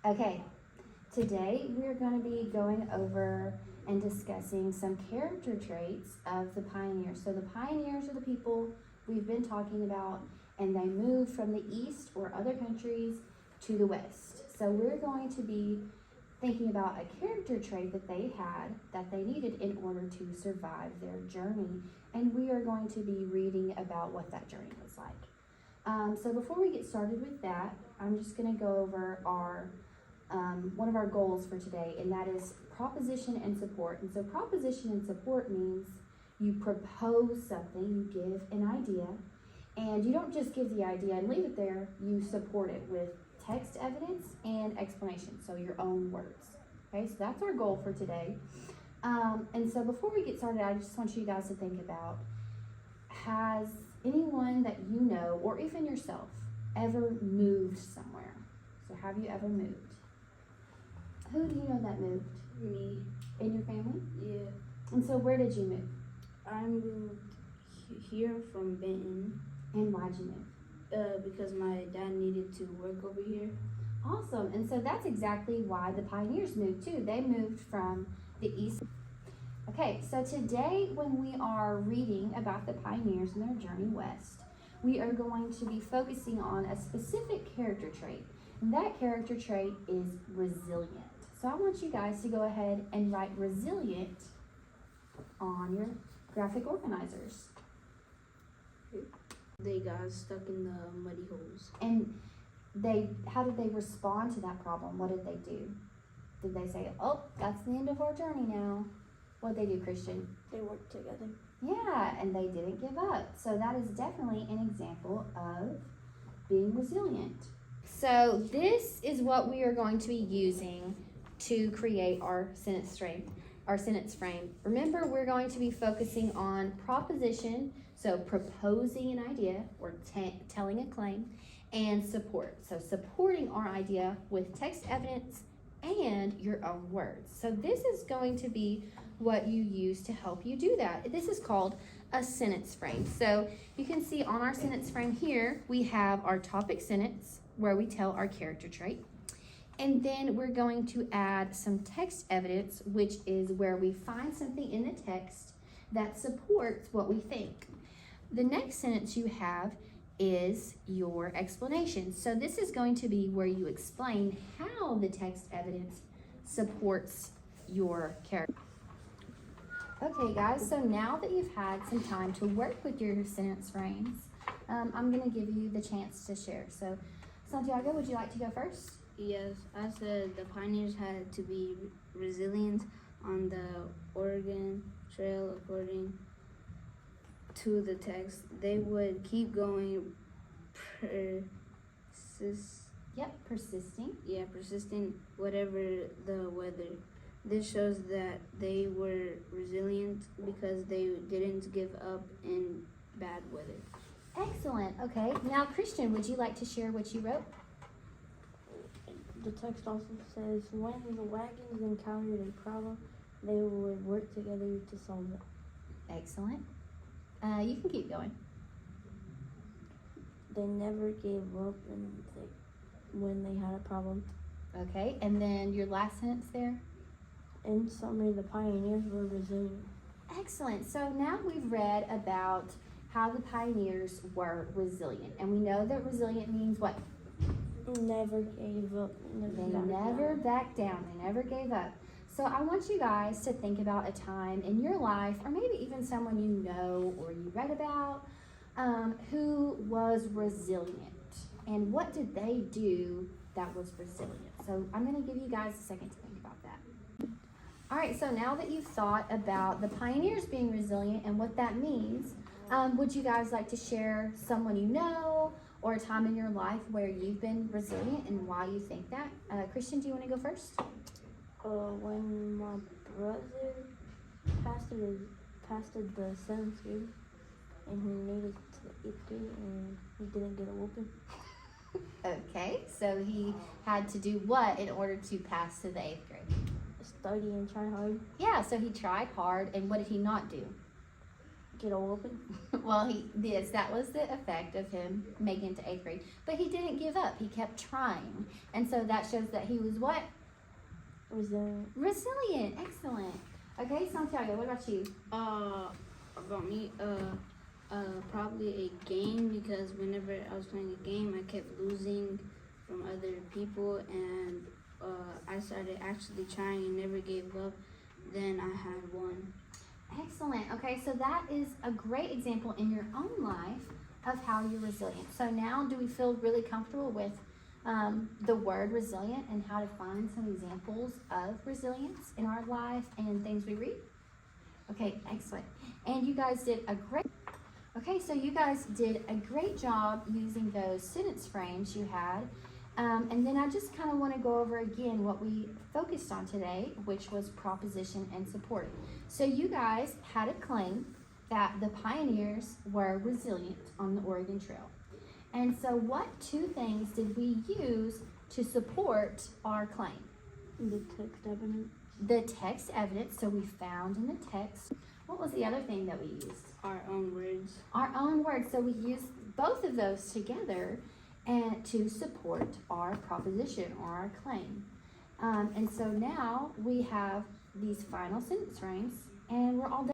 Okay, today we're going to be going over and discussing some character traits of the pioneers. So the pioneers are the people we've been talking about, and they moved from the east or other countries to the west. So we're going to be thinking about a character trait that they had that they needed in order to survive their journey. And we are going to be reading about what that journey was like. So before we get started with that, I'm just going to go over our one of our goals for today, and that is proposition and support. And so proposition and support means you propose something, you give an idea, and you don't just give the idea and leave it there, you support it with text evidence and explanation, so your own words. Okay, so that's our goal for today. And so before we get started, I just want you guys to think about, has anyone that you know, or even yourself, ever moved somewhere? So have you ever moved? Who do you know that moved? Me. In your family? Yeah. And so where did you move? I moved here from Benton. And why'd you move? Because my dad needed to work over here. Awesome. And so that's exactly why the pioneers moved too. They moved from the east. Okay, so today when we are reading about the pioneers and their journey west, we are going to be focusing on a specific character trait. And that character trait is resilient. So I want you guys to go ahead and write resilient on your graphic organizers. They got stuck in the muddy holes. And how did they respond to that problem? What did they do? Did they say, oh, that's the end of our journey now? What did they do, Christian? They worked together. Yeah, and they didn't give up. So that is definitely an example of being resilient. So this is what we are going to be using to create our sentence frame. Remember, we're going to be focusing on proposition, so proposing an idea or telling a claim, and support. So supporting our idea with text evidence and your own words. So this is going to be what you use to help you do that. This is called a sentence frame. So you can see on our sentence frame here, we have our topic sentence where we tell our character trait. And then we're going to add some text evidence, which is where we find something in the text that supports what we think. The next sentence you have is your explanation. So this is going to be where you explain how the text evidence supports your character. Okay guys, so now that you've had some time to work with your sentence frames, I'm going to give you the chance to share. So Santiago, would you like to go first? Yes, I said the pioneers had to be resilient on the Oregon Trail according to the text. They would keep going, persistent whatever the weather. This shows that they were resilient because they didn't give up in bad weather. Excellent. Okay. Now, Christian, would you like to share what you wrote? The text also says, when the wagons encountered a problem, they would work together to solve it. Excellent. You can keep going. They never gave up when they had a problem. Okay. And then your last sentence there? In summary, the pioneers were resilient. Excellent. So now we've read about how the pioneers were resilient. And we know that resilient means what? Never gave up. They never backed down. They never gave up. So I want you guys to think about a time in your life, or maybe even someone you know or you read about, who was resilient. And what did they do that was resilient? So I'm going to give you guys a second to think about that. All right, so now that you've thought about the pioneers being resilient and what that means, would you guys like to share someone you know or a time in your life where you've been resilient and why you think that? Christian, do you want to go first? When my brother passed the seventh grade and he made it to the 8th grade and he didn't get a whooping. Okay, so he had to do what in order to pass to the 8th grade? Study and try hard. Yeah, so he tried hard, and what did he not do? get a whooping. Well, that was the effect of him making it to 8th grade. But he didn't give up. He kept trying. And so that shows that he was what? Resilient. Resilient. Excellent. Okay, Santiago, what about you? About me, probably a game, because whenever I was playing a game, I kept losing from other people, and I started actually trying and never gave up. Then I had won. Excellent. Okay, so that is a great example in your own life of how you're resilient. So now, do we feel really comfortable with the word resilient and how to find some examples of resilience in our life and things we read? Okay, excellent. And you guys did a great job using those sentence frames you had. And then I just kind of want to go over again what we focused on today, which was proposition and support. So you guys had a claim that the pioneers were resilient on the Oregon Trail. And so what 2 things did we use to support our claim? The text evidence. The text evidence, so we found in the text. What was the other thing that we used? Our own words. Our own words. So we used both of those together and to support our proposition or our claim. And so now we have these final sentence frames, and we're all done.